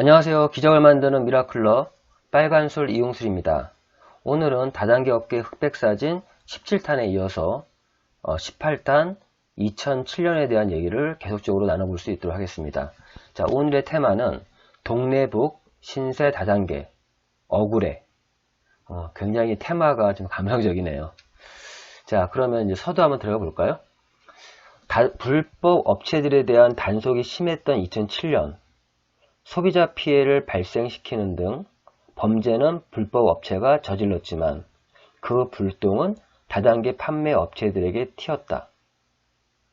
안녕하세요. 기적을 만드는 미라클러 빨간술 이용술입니다. 오늘은 다단계 업계 흑백사진 17탄에 이어서 18탄 2007년에 대한 얘기를 계속적으로 나눠볼 수 있도록 하겠습니다. 자, 오늘의 테마는 동네북 신세 다단계 억울해. 굉장히 테마가 좀 감성적이네요. 자, 그러면 이제 서두 한번 들어가 볼까요? 불법 업체들에 대한 단속이 심했던 2007년 소비자 피해를 발생시키는 등 범죄는 불법 업체가 저질렀지만 그 불똥은 다단계 판매 업체들에게 튀었다.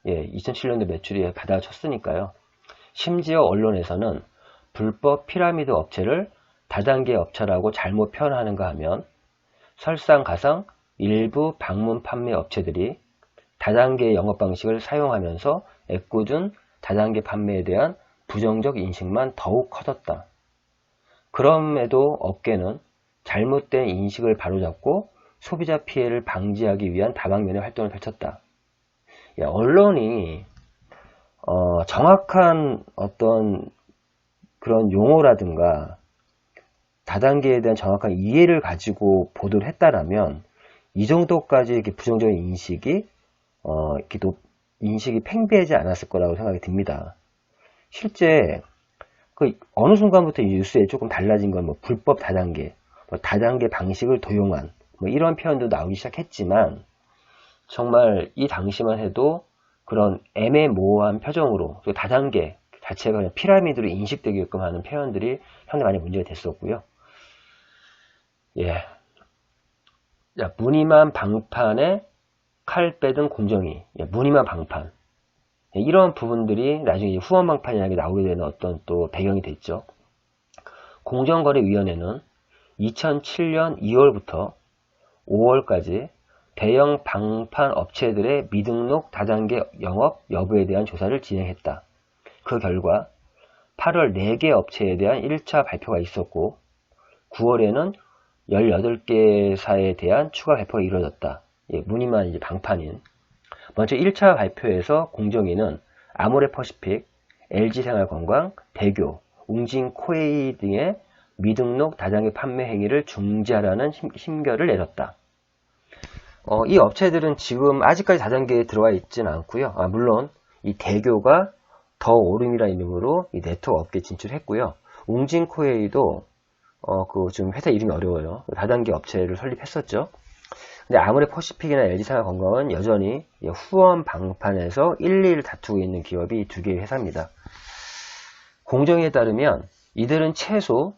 2007년도 매출이 바닥을 쳤으니까요. 심지어 언론에서는 불법 피라미드 업체를 다단계 업체라고 잘못 표현하는가 하면 설상가상 일부 방문 판매 업체들이 다단계 영업 방식을 사용하면서 애꿎은 다단계 판매에 대한 부정적 인식만 더욱 커졌다. 그럼에도 업계는 잘못된 인식을 바로잡고 소비자 피해를 방지하기 위한 다방면의 활동을 펼쳤다. 언론이 정확한 어떤 그런 용어라든가 다단계에 대한 정확한 이해를 가지고 보도를 했다라면 이 정도까지 이렇게 부정적인 인식이 이렇게 인식이 팽배하지 않았을 거라고 생각이 듭니다. 실제 어느 순간부터 이 뉴스에 조금 달라진 건 뭐 불법 다단계, 뭐 다단계 방식을 도용한 뭐 이런 표현도 나오기 시작했지만 정말 이 당시만 해도 그런 애매모호한 표정으로 다단계 자체가 그냥 피라미드로 인식되게끔 하는 표현들이 상당히 많이 문제가 됐었고요. 자, 무늬만 방판에 칼 빼든 공정위, 무늬만 방판. 이런 부분들이 나중에 후원방판이라는 게 나오게 되는 어떤 또 배경이 됐죠. 공정거래위원회는 2007년 2월부터 5월까지 대형 방판 업체들의 미등록 다단계 영업 여부에 대한 조사를 진행했다. 그 결과 8월 4개 업체에 대한 1차 발표가 있었고 9월에는 18개사에 대한 추가 발표가 이루어졌다. 무늬만 이제 방판인. 먼저 1차 발표에서 공정위는 아모레퍼시픽, LG생활건강, 대교, 웅진코웨이 등의 미등록 다단계 판매 행위를 중지하라는 심결을 내렸다. 이 업체들은 지금 아직까지 다단계에 들어와 있지는 않고요. 물론 이 대교가 더 오름이라는 이름으로 이 네트워크 업계에 진출했고요. 웅진코웨이도 좀 회사 이름이 어려워요. 다단계 업체를 설립했었죠. 근데 아모레퍼시픽이나 LG생활건강은 여전히 후원 방판에서 1, 2를 다투고 있는 기업이 두 개의 회사입니다. 공정위에 따르면 이들은 최소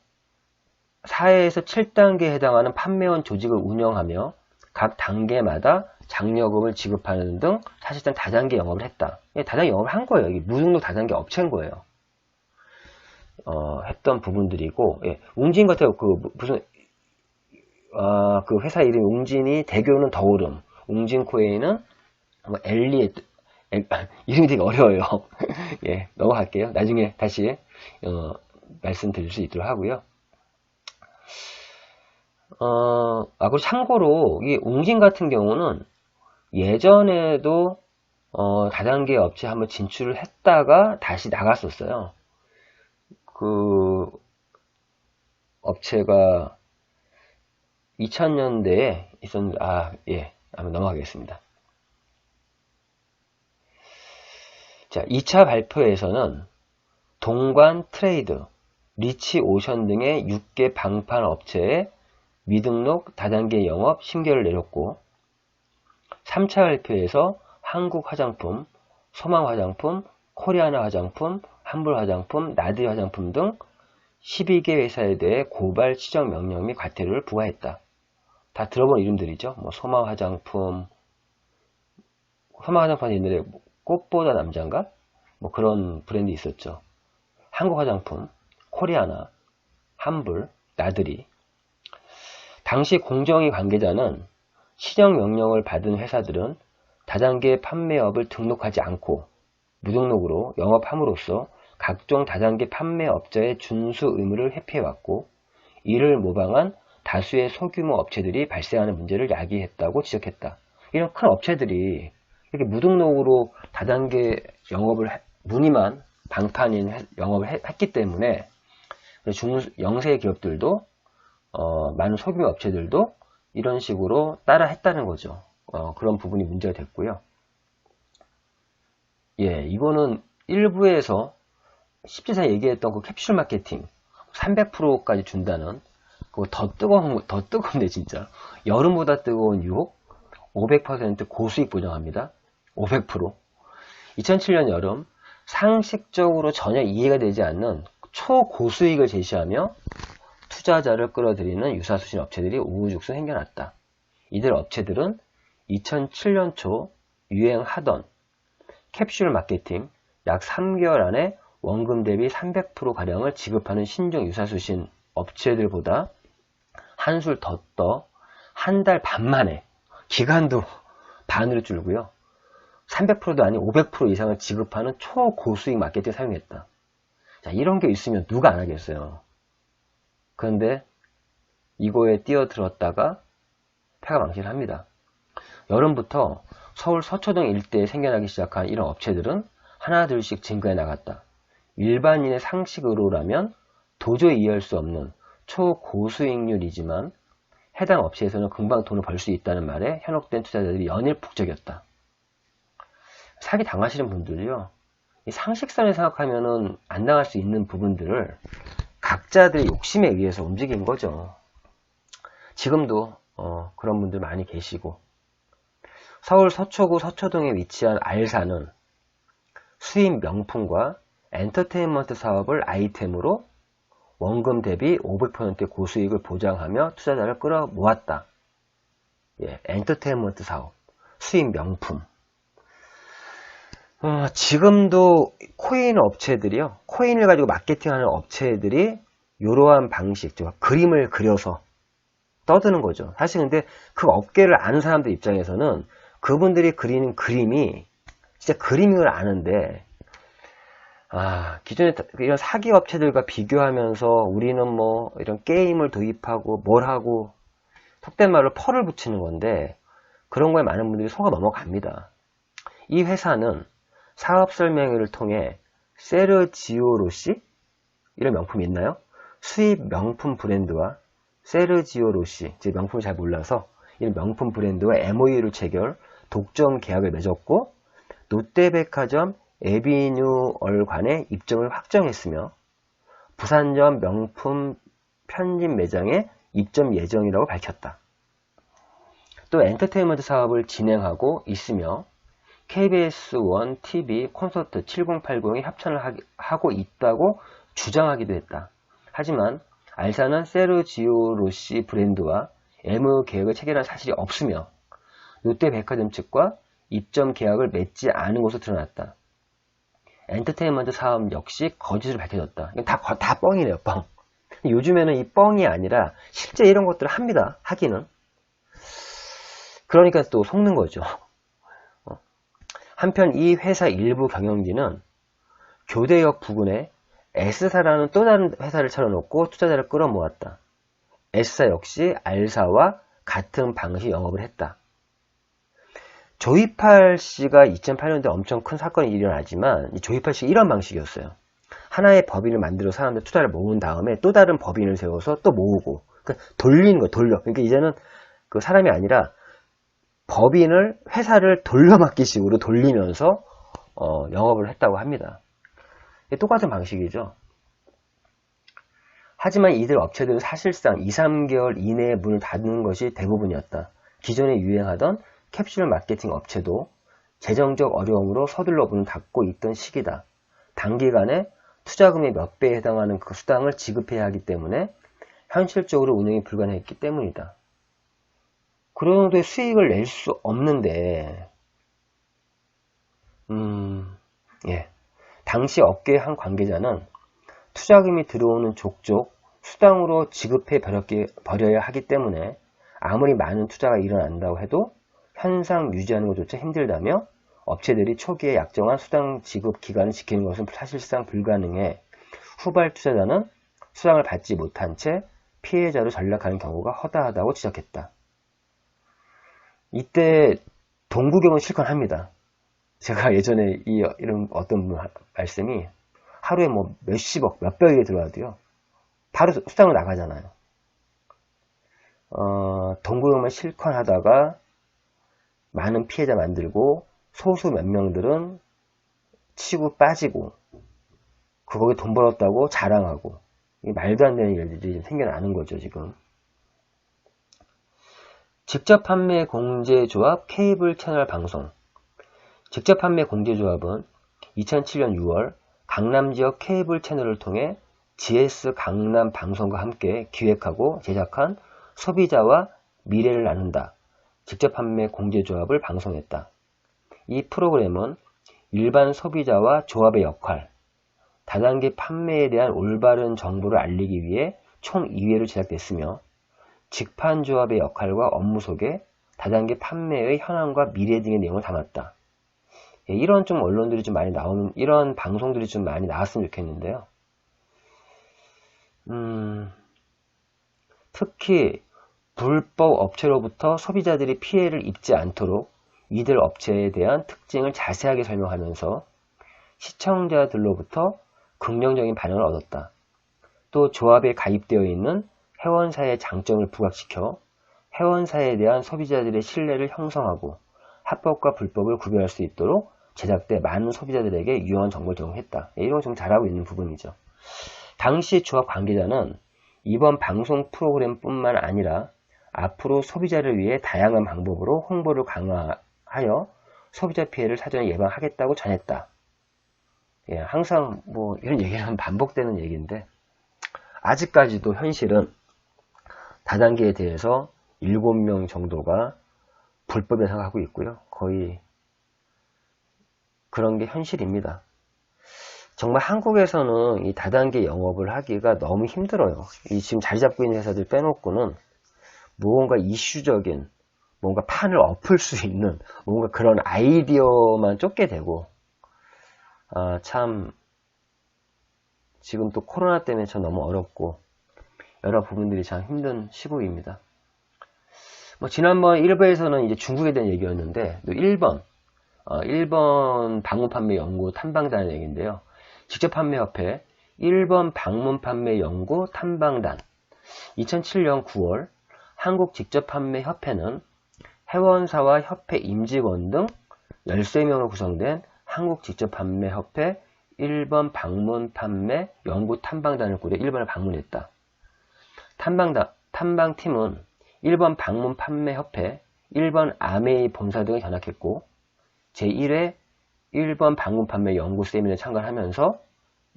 4에서 7단계에 해당하는 판매원 조직을 운영하며 각 단계마다 장려금을 지급하는 등 사실상 다단계 영업을 했다. 다단계 영업을 한 거예요. 이게 무등록 다단계 업체인 거예요. 했던 부분들이고, 웅진 같은 무슨 그 회사 이름 웅진이 대교는 더오름, 웅진코웨이는 뭐 이름이 되게 어려워요. 넘어갈게요. 나중에 다시 말씀드릴 수 있도록 하고요. 그리고 참고로 이 웅진 같은 경우는 예전에도 다단계 업체 한번 진출을 했다가 다시 나갔었어요. 그 업체가 2000년대에 있었는데, 한번 넘어가겠습니다. 자, 2차 발표에서는 동관 트레이드, 리치 오션 등의 6개 방판 업체에 미등록 다단계 영업 심결을 내렸고, 3차 발표에서 한국화장품, 소망화장품, 코리아나 화장품, 한불화장품, 나디 화장품 등 12개 회사에 대해 고발 지정 명령 및 과태료를 부과했다. 다 들어본 이름들이죠. 뭐 소망화장품 옛날에 꽃보다 남자인가? 뭐 그런 브랜드 있었죠. 한국화장품, 코리아나, 한불, 나들이. 당시 공정위 관계자는 시정 명령을 받은 회사들은 다단계 판매업을 등록하지 않고 무등록으로 영업함으로써 각종 다단계 판매업자의 준수 의무를 회피해왔고 이를 모방한 다수의 소규모 업체들이 발생하는 문제를 야기했다고 지적했다. 이런 큰 업체들이 이렇게 무등록으로 다단계 영업을 무늬만 방판인 영업을 했기 때문에 영세 기업들도 많은 소규모 업체들도 이런 식으로 따라 했다는 거죠. 그런 부분이 문제가 됐고요. 예, 이거는 일부에서 10지사 얘기했던 그 캡슐 마케팅 300%까지 준다는 그거 더 뜨거운데 진짜 여름보다 뜨거운 유혹 500% 고수익 보장합니다. 500%. 2007년 여름 상식적으로 전혀 이해가 되지 않는 초고수익을 제시하며 투자자를 끌어들이는 유사수신 업체들이 우후죽순 생겨났다. 이들 업체들은 2007년 초 유행하던 캡슐 마케팅 약 3개월 안에 원금 대비 300%가량을 지급하는 신종 유사수신 업체들보다 한술 더 떠 한 달 반 만에 기간도 반으로 줄고요. 300%도 아닌 500% 이상을 지급하는 초고수익 마케팅을 사용했다. 자, 이런 게 있으면 누가 안 하겠어요. 그런데 이거에 뛰어들었다가 패가망신을 합니다. 여름부터 서울 서초동 일대에 생겨나기 시작한 이런 업체들은 하나둘씩 증가해 나갔다. 일반인의 상식으로라면 도저히 이해할 수 없는 초고수익률이지만 해당 업체에서는 금방 돈을 벌 수 있다는 말에 현혹된 투자자들이 연일 북적였다. 사기 당하시는 분들이요, 이 상식선을 생각하면은 안 당할 수 있는 부분들을 각자들의 욕심에 의해서 움직인 거죠. 지금도 그런 분들 많이 계시고, 서울 서초구 서초동에 위치한 알사는 수입 명품과 엔터테인먼트 사업을 아이템으로 원금 대비 500%의 고수익을 보장하며 투자자를 끌어모았다. 예, 엔터테인먼트 사업, 수입 명품. 지금도 코인 업체들이요, 코인을 가지고 마케팅하는 업체들이 이러한 방식, 그림을 그려서 떠드는 거죠. 사실 근데 그 업계를 아는 사람들 입장에서는 그분들이 그리는 그림이 진짜 그림인 걸 아는데, 기존에 이런 사기 업체들과 비교하면서 우리는 뭐 이런 게임을 도입하고 뭘 하고 속된 말로 펄을 붙이는 건데, 그런 거에 많은 분들이 속아 넘어갑니다. 이 회사는 사업 설명회를 통해 세르지오로시, 이런 명품이 있나요? 수입 명품 브랜드와 세르지오로시, 제 명품을 잘 몰라서 이 명품 브랜드와 MOU를 체결, 독점 계약을 맺었고 롯데백화점 에비뉴얼관의 입점을 확정했으며 부산점 명품 편집 매장에 입점 예정이라고 밝혔다. 또 엔터테인먼트 사업을 진행하고 있으며 KBS1 TV 콘서트 7080에 협찬을 하고 있다고 주장하기도 했다. 하지만 알사는 세르지오로시 브랜드와 MOU 계획을 체결한 사실이 없으며 롯데백화점 측과 입점 계약을 맺지 않은 것으로 드러났다. 엔터테인먼트 사업 역시 거짓으로 밝혀졌다. 이건 다 뻥이네요, 뻥. 요즘에는 이 뻥이 아니라 실제 이런 것들을 합니다, 하기는. 그러니까 또 속는 거죠. 한편 이 회사 일부 경영진은 교대역 부근에 S사라는 또 다른 회사를 차려놓고 투자자를 끌어모았다. S사 역시 알사와 같은 방식 영업을 했다. 조이팔 씨가 2008년도에 엄청 큰 사건이 일어나지만 이 조이팔 씨가 이런 방식이었어요. 하나의 법인을 만들어 사람들 투자를 모은 다음에 또 다른 법인을 세워서 또 모으고, 그러니까 돌리는 거, 돌려. 그러니까 이제는 그 사람이 아니라 법인을, 회사를 돌려막기식으로 돌리면서 영업을 했다고 합니다. 똑같은 방식이죠. 하지만 이들 업체들은 사실상 2, 3개월 이내에 문을 닫는 것이 대부분이었다. 기존에 유행하던 캡슐 마케팅 업체도 재정적 어려움으로 서둘러 문을 닫고 있던 시기다. 단기간에 투자금의 몇 배에 해당하는 그 수당을 지급해야 하기 때문에 현실적으로 운영이 불가능했기 때문이다. 그런 정도의 수익을 낼 수 없는데, 예. 당시 업계의 한 관계자는 투자금이 들어오는 족족 수당으로 지급해 버려야 하기 때문에 아무리 많은 투자가 일어난다고 해도 현상 유지하는 것조차 힘들다며 업체들이 초기에 약정한 수당 지급 기간을 지키는 것은 사실상 불가능해 후발 투자자는 수당을 받지 못한 채 피해자로 전락하는 경우가 허다하다고 지적했다. 이때 동구경은 실컷 합니다. 제가 예전에 이런 어떤 분 말씀이 하루에 뭐 몇십억, 몇백억이 들어와도요, 바로 수상으로 나가잖아요. 동구동만 실컷 하다가 많은 피해자 만들고 소수 몇 명들은 치고 빠지고 거기에 돈 벌었다고 자랑하고 말도 안 되는 일들이 생겨나는 거죠, 지금. 직접 판매 공제조합 케이블 채널 방송. 직접 판매 공제조합은 2007년 6월 강남 지역 케이블 채널을 통해 GS 강남 방송과 함께 기획하고 제작한 소비자와 미래를 나눈다. 직접 판매 공제조합을 방송했다. 이 프로그램은 일반 소비자와 조합의 역할, 다단계 판매에 대한 올바른 정보를 알리기 위해 총 2회로 제작됐으며 직판조합의 역할과 업무 소개, 다단계 판매의 현황과 미래 등의 내용을 담았다. 이런 좀 언론들이 좀 많이 나오는, 이런 방송들이 좀 많이 나왔으면 좋겠는데요. 특히 불법 업체로부터 소비자들이 피해를 입지 않도록 이들 업체에 대한 특징을 자세하게 설명하면서 시청자들로부터 긍정적인 반응을 얻었다. 또 조합에 가입되어 있는 회원사의 장점을 부각시켜 회원사에 대한 소비자들의 신뢰를 형성하고 합법과 불법을 구별할 수 있도록 제작돼 많은 소비자들에게 유용한 정보를 제공했다. 이런 거 좀 잘하고 있는 부분이죠. 당시 조합 관계자는 이번 방송 프로그램뿐만 아니라 앞으로 소비자를 위해 다양한 방법으로 홍보를 강화하여 소비자 피해를 사전에 예방하겠다고 전했다. 예, 항상 뭐 이런 얘기는 반복되는 얘기인데 아직까지도 현실은 다단계에 대해서 7명 정도가 불법에 생각하고 있고요. 거의 그런 게 현실입니다. 정말 한국에서는 이 다단계 영업을 하기가 너무 힘들어요. 이 지금 자리 잡고 있는 회사들 빼놓고는 무언가 이슈적인, 뭔가 판을 엎을 수 있는 뭔가 그런 아이디어만 쫓게 되고, 참 지금 또 코로나 때문에 참 너무 어렵고 여러 부분들이 참 힘든 시국입니다. 뭐 지난번 1부에서는 이제 중국에 대한 얘기였는데 또 1번 방문 판매 연구 탐방단의 얘기인데요. 직접 판매협회 1번 방문 판매 연구 탐방단 2007년 9월 한국 직접 판매 협회는 회원사와 협회 임직원 등 13명으로 구성된 한국 직접 판매 협회 1번 방문 판매 연구 탐방단을 꾸려 1번을 방문했다. 탐방팀은 1번 방문 판매 협회 1번 아메이 본사 등을 견학했고 제1회 1번 방문 판매 연구 세미나에 참가하면서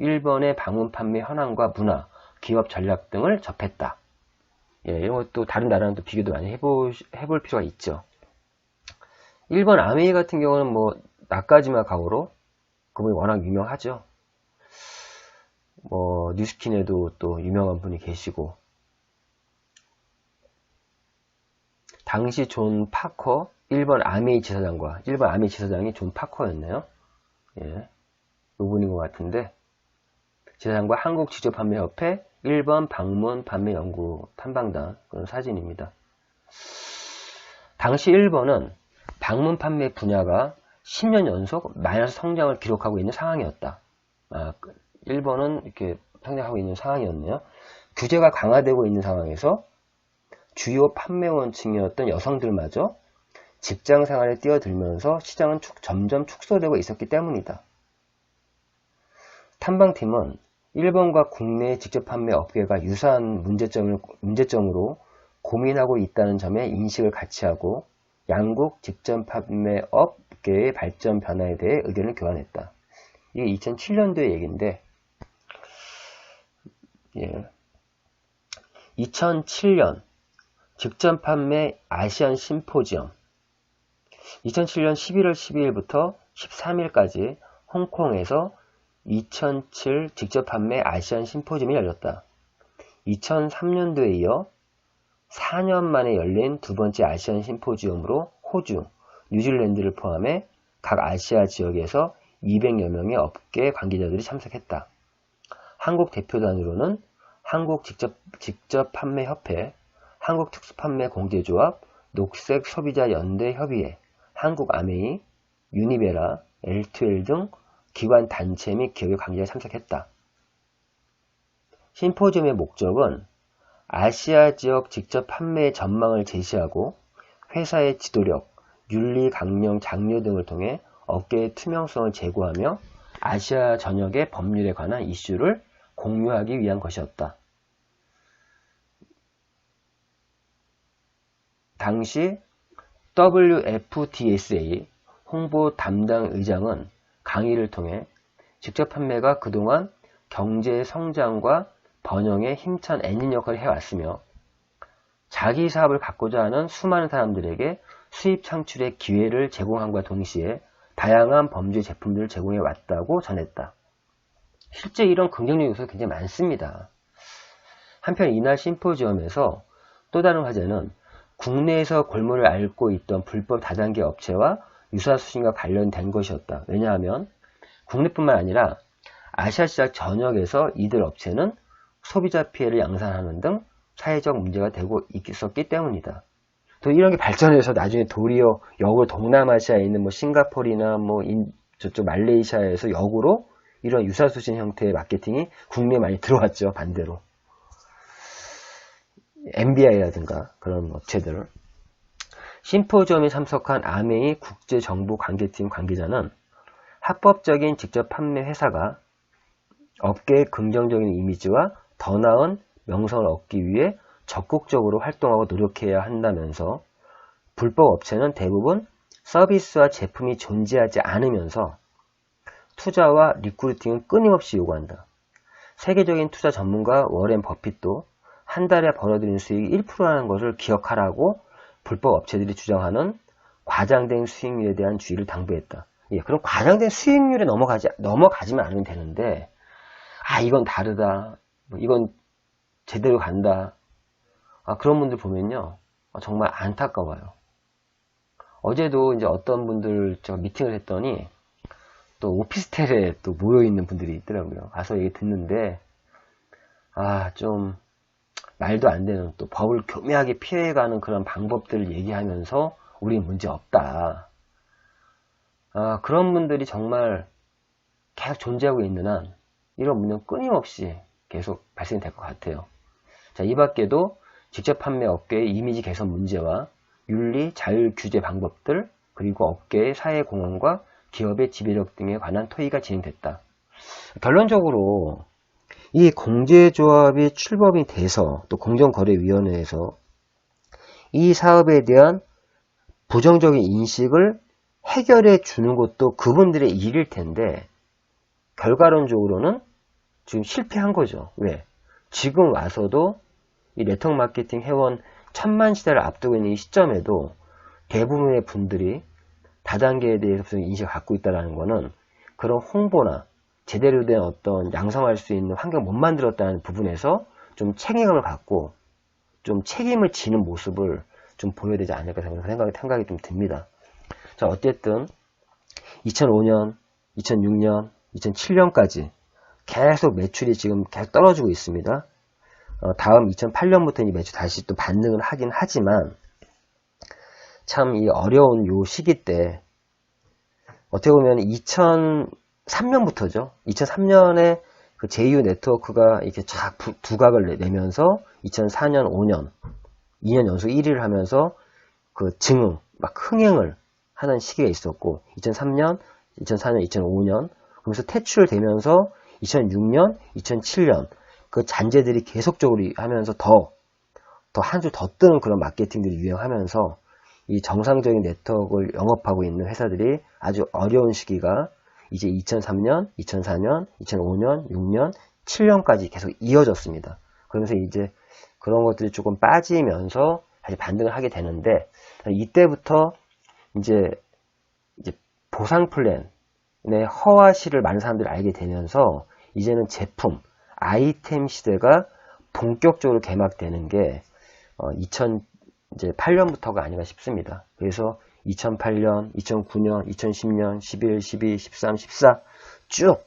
1번의 방문 판매 현황과 문화, 기업 전략 등을 접했다. 예, 이런 것도 다른 나라랑 또 비교도 많이 해볼 필요가 있죠. 1번 아메이 같은 경우는 뭐 나카지마 가오로 그분이 워낙 유명하죠. 뭐 뉴스킨에도 또 유명한 분이 계시고 당시 존 파커 1번 아메이 지사장과 1번 아메이 지사장이 존 파커였네요. 예, 이분인 것 같은데 지사장과 한국 직접판매협회 1번 방문 판매 연구 탐방단 그런 사진입니다. 당시 1번은 방문 판매 분야가 10년 연속 마이너스 성장을 기록하고 있는 상황이었다. 1번은 이렇게 성장하고 있는 상황이었네요. 규제가 강화되고 있는 상황에서 주요 판매원층이었던 여성들마저 직장생활에 뛰어들면서 시장은 점점 축소되고 있었기 때문이다. 탐방팀은 1번과 국내 직접 판매 업계가 유사한 문제점으로 고민하고 있다는 점에 인식을 같이 하고 양국 직접 판매 업계의 발전 변화에 대해 의견을 교환했다. 이게 2007년도의 얘기인데 2007년 직접 판매 아시안 심포지엄 2007년 11월 12일부터 13일까지 홍콩에서 2007 직접 판매 아시안 심포지엄이 열렸다. 2003년도에 이어 4년 만에 열린 두 번째 아시안 심포지엄으로 호주, 뉴질랜드를 포함해 각 아시아 지역에서 200여 명의 업계 관계자들이 참석했다. 한국 대표단으로는 한국 직접 판매 협회, 한국 특수판매 공제조합, 녹색 소비자 연대 협의회, 한국 아메이, 유니베라, L2L 등 기관 단체 및 기업의 관계자가 참석했다. 심포지엄의 목적은 아시아 지역 직접 판매의 전망을 제시하고 회사의 지도력, 윤리, 강령, 장려 등을 통해 업계의 투명성을 제고하며 아시아 전역의 법률에 관한 이슈를 공유하기 위한 것이었다. 당시 WFDSA 홍보 담당 의장은 강의를 통해 직접 판매가 그동안 경제 성장과 번영에 힘찬 엔진 역할을 해왔으며 자기 사업을 갖고자 하는 수많은 사람들에게 수입 창출의 기회를 제공함과 동시에 다양한 범죄 제품들을 제공해 왔다고 전했다. 실제 이런 긍정적 요소가 굉장히 많습니다. 한편 이날 심포지엄에서 또 다른 화제는 국내에서 골몰을 앓고 있던 불법 다단계 업체와 유사수신과 관련된 것이었다. 왜냐하면 국내뿐만 아니라 아시아 시장 전역에서 이들 업체는 소비자 피해를 양산하는 등 사회적 문제가 되고 있었기 때문이다. 또 이런 게 발전해서 나중에 도리어 역으로 동남아시아에 있는 뭐 싱가포르나 뭐 저쪽 말레이시아에서 역으로 이런 유사수신 형태의 마케팅이 국내에 많이 들어왔죠. 반대로. MBI라든가 그런 업체들. 심포지엄에 참석한 아메이 국제정보관계팀 관계자는 합법적인 직접 판매 회사가 업계의 긍정적인 이미지와 더 나은 명성을 얻기 위해 적극적으로 활동하고 노력해야 한다면서 불법 업체는 대부분 서비스와 제품이 존재하지 않으면서 투자와 리크루팅은 끊임없이 요구한다. 세계적인 투자 전문가 워렌 버핏도 한 달에 벌어들이는 수익이 1%라는 것을 기억하라고 불법 업체들이 주장하는 과장된 수익률에 대한 주의를 당부했다. 예, 그럼 과장된 수익률에 넘어가지만 않으면 되는데, 이건 다르다. 이건 제대로 간다. 그런 분들 보면요. 정말 안타까워요. 어제도 이제 어떤 분들 제가 미팅을 했더니 또 오피스텔에 또 모여있는 분들이 있더라고요. 가서 얘기 듣는데, 좀 말도 안 되는 또 법을 교묘하게 피해가는 그런 방법들을 얘기하면서 우리 문제 없다. 그런 분들이 정말 계속 존재하고 있는 한 이런 문제는 끊임없이 계속 발생될 것 같아요. 자, 이 밖에도 직접 판매 업계의 이미지 개선 문제와 윤리, 자율 규제 방법들, 그리고 업계의 사회 공헌과 기업의 지배력 등에 관한 토의가 진행됐다. 결론적으로 이 공제조합이 출범이 돼서 또 공정거래위원회에서 이 사업에 대한 부정적인 인식을 해결해 주는 것도 그분들의 일일 텐데 결과론적으로는 지금 실패한 거죠. 왜? 지금 와서도 이 네트워크 마케팅 회원 1000만 시대를 앞두고 있는 이 시점에도 대부분의 분들이 다단계에 대해서 인식을 갖고 있다는 것은 그런 홍보나 제대로 된 어떤 양성할 수 있는 환경을 못 만들었다는 부분에서 좀 책임감을 갖고 좀 책임을 지는 모습을 좀 보여야 되지 않을까 생각이 좀 듭니다. 자, 어쨌든 2005년, 2006년, 2007년까지 계속 매출이 지금 계속 떨어지고 있습니다. 다음 2008년부터 이 매출 다시 또 반등을 하긴 하지만 참 이 어려운 요 시기 때 어떻게 보면 2003년부터죠. 2003년에 그 JU 네트워크가 이렇게 쫙 두각을 내면서 2004년, 5년, 2년 연속 1위를 하면서 그 증응, 막 흥행을 하는 시기가 있었고 2003년, 2004년, 2005년 그러면서 퇴출되면서 2006년, 2007년 그 잔재들이 계속적으로 하면서 더 한 줄 더 뜨는 그런 마케팅들이 유행하면서 이 정상적인 네트워크를 영업하고 있는 회사들이 아주 어려운 시기가 이제 2003년, 2004년, 2005년, 6년, 7년까지 계속 이어졌습니다. 그러면서 이제 그런 것들이 조금 빠지면서 다시 반등을 하게 되는데 이때부터 이제 보상 플랜의 허와시를 많은 사람들이 알게 되면서 이제는 제품, 아이템 시대가 본격적으로 개막되는 게 2008년부터가 아닌가 싶습니다. 그래서 2008년, 2009년, 2010년, 11, 12, 13, 14 쭉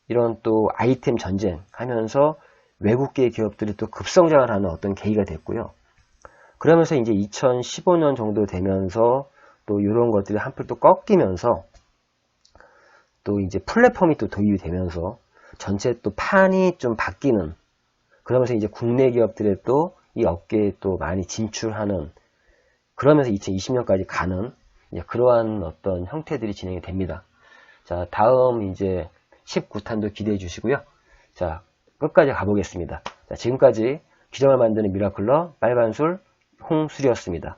이런 또 아이템 전쟁 하면서 외국계 기업들이 또 급성장을 하는 어떤 계기가 됐고요. 그러면서 이제 2015년 정도 되면서 또 이런 것들이 한풀 또 꺾이면서 또 이제 플랫폼이 또 도입이 되면서 전체 또 판이 좀 바뀌는 그러면서 이제 국내 기업들의 또 이 업계에 또 많이 진출하는, 그러면서 2020년까지 가는 그러한 어떤 형태들이 진행이 됩니다. 자, 다음 이제 19탄도 기대해 주시고요. 자, 끝까지 가보겠습니다. 자, 지금까지 기정을 만드는 미라클러 빨간술 홍술이었습니다.